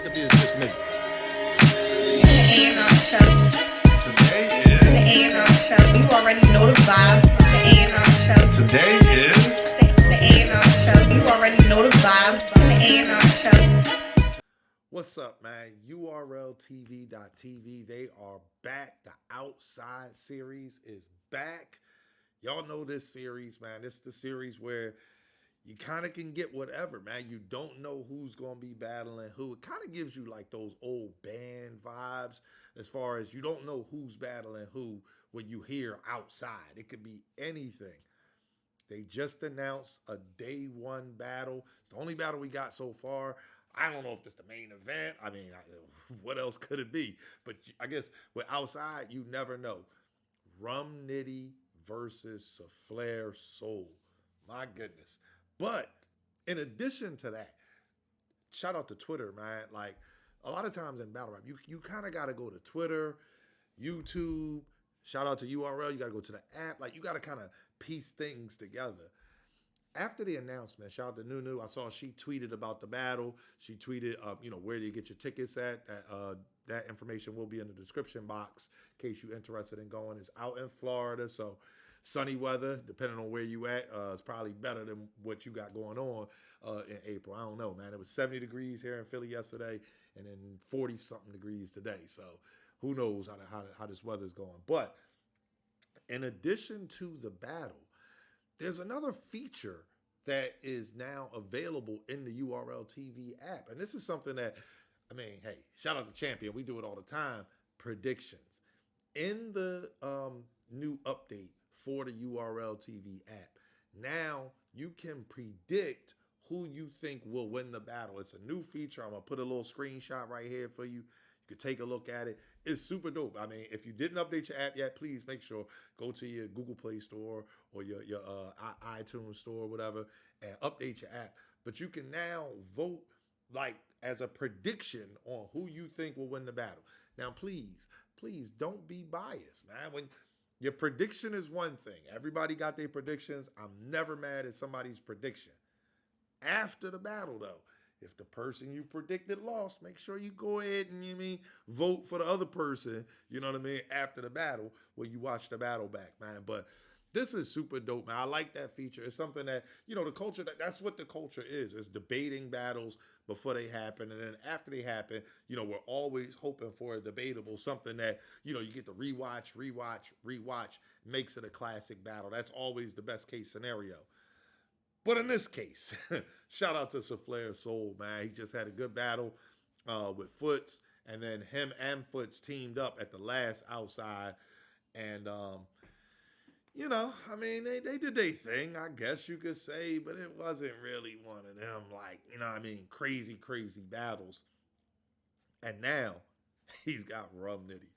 Maybe it's just me. A&R show. Today is. The A&R show. You already know the vibe. The A&R show. Today is. The A&R show. You already know the vibe. The A&R show. What's up, man? URLTV.tv. They are back. The Outside series is back. Y'all know this series, man. It's the series where you kind of can get whatever, man. You don't know who's going to be battling who. It kind of gives you like those old band vibes as far as you don't know who's battling who when you hear Outside. It could be anything. They just announced a day one battle. It's the only battle we got so far. I don't know if it's the main event. I mean, what else could it be? But I guess with Outside, you never know. Rum Nitty versus Flair Soul. My goodness. But in addition to that, shout out to Twitter, man. Like a lot of times in battle rap, you kind of got to go to Twitter, YouTube. Shout out to URL. You got to go to the app. Like you got to kind of piece things together. After the announcement, shout out to Nunu. I saw she tweeted about the battle. She tweeted, where do you get your tickets at? That information will be in the description box in case you're interested in going. It's out in Florida, so sunny weather, depending on where you at. It's probably better than what you got going on in April. I don't know, man. It was 70 degrees here in Philly yesterday, and then 40-something degrees today. So who knows how this weather's going. But in addition to the battle, there's another feature that is now available in the URL TV app. And this is something that, hey, shout out to Champion. We do it all the time. Predictions. In the new update for the URL TV app, now you can predict who you think will win the battle. It's a new feature. I'm going to put a little screenshot right here for you. You can take a look at it. It's super dope. If you didn't update your app yet, please make sure go to your Google Play Store or your iTunes Store or whatever and update your app. But you can now vote like as a prediction on who you think will win the battle. Now, please don't be biased, man. When your prediction is one thing, everybody got their predictions. I'm never mad at somebody's prediction. After the battle, though, if the person you predicted lost, make sure you go ahead and vote for the other person, after the battle when you watch the battle back, man. But this is super dope, man. I like that feature. It's something that, the culture, that's what the culture is. It's debating battles before they happen. And then after they happen, we're always hoping for a debatable, something that, you get to rewatch, makes it a classic battle. That's always the best case scenario. But in this case, shout out to Flair Soul, man. He just had a good battle with Foots, and then him and Foots teamed up at the last Outside. And, they did their thing, I guess you could say, but it wasn't really one of them, crazy battles. And now he's got Rum Nitty.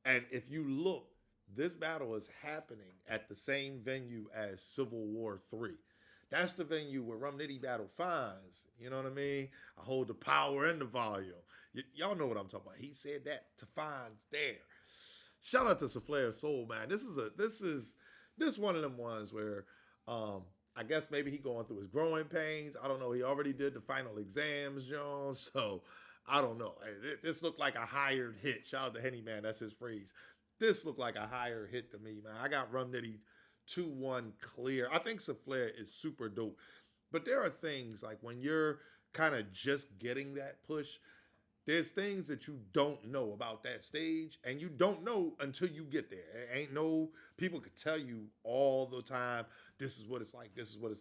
And if you look, this battle is happening at the same venue as Civil War III. That's the venue where Rum Nitty battle Fonz. You know what I mean? I hold the power and the volume. Y'all know what I'm talking about. He said that to Fonz there. Shout out to Flair Soul, man. This is one of them ones where I guess maybe he going through his growing pains. I don't know. He already did the final exams, John. So I don't know. This looked like a hired hit. Shout out to Henny, man. That's his phrase. This looked like a higher hit to me, man. I got Rum Nitty 2-1 clear. I think Flair is super dope. But there are things like when you're kind of just getting that push, there's things that you don't know about that stage, and you don't know until you get there. Ain't no people could tell you all the time, this is what it's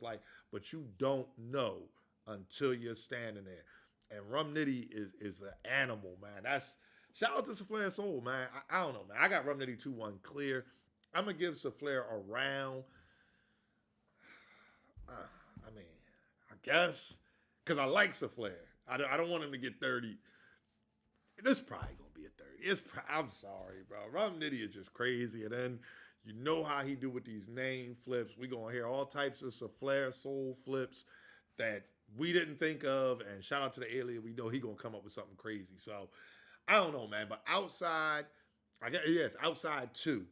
like, but you don't know until you're standing there. And Rum Nitty is an animal, man. Shout out to Flair Soul, man. I don't know, man. I got Rum Nitty 2-1 clear. I'm going to give Flair a round. I guess. Because I like Flair. I don't want him to get 30. This probably going to be a 30. I'm sorry, bro. Rum Nitty is just crazy. And then you know how he do with these name flips. We going to hear all types of Flair Soul flips that we didn't think of. And shout out to the alien. We know he going to come up with something crazy. So, I don't know, man, but Outside, it's Outside 2.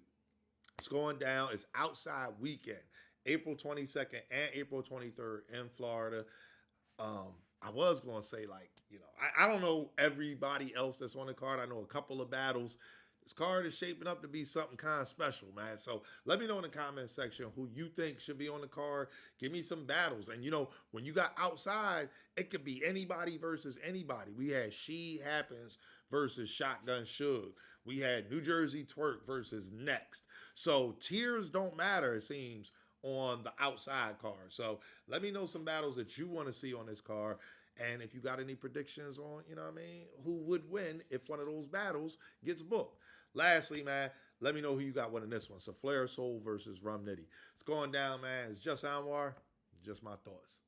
It's going down. It's Outside weekend, April 22nd and April 23rd in Florida. I was going to say, I don't know everybody else that's on the card. I know a couple of battles. This card is shaping up to be something kind of special, man. So let me know in the comment section who you think should be on the card. Give me some battles. And when you got outside, it could be anybody versus anybody. We had She Happens versus Shotgun Suge. We had New Jersey Twerk versus Next. So tiers don't matter, it seems, on the outside card. So let me know some battles that you want to see on this card. And if you got any predictions on, who would win if one of those battles gets booked. Lastly, man, let me know who you got winning this one. So Flair Soul versus Rum Nitty. It's going down, man. It's just Anwar. Just my thoughts.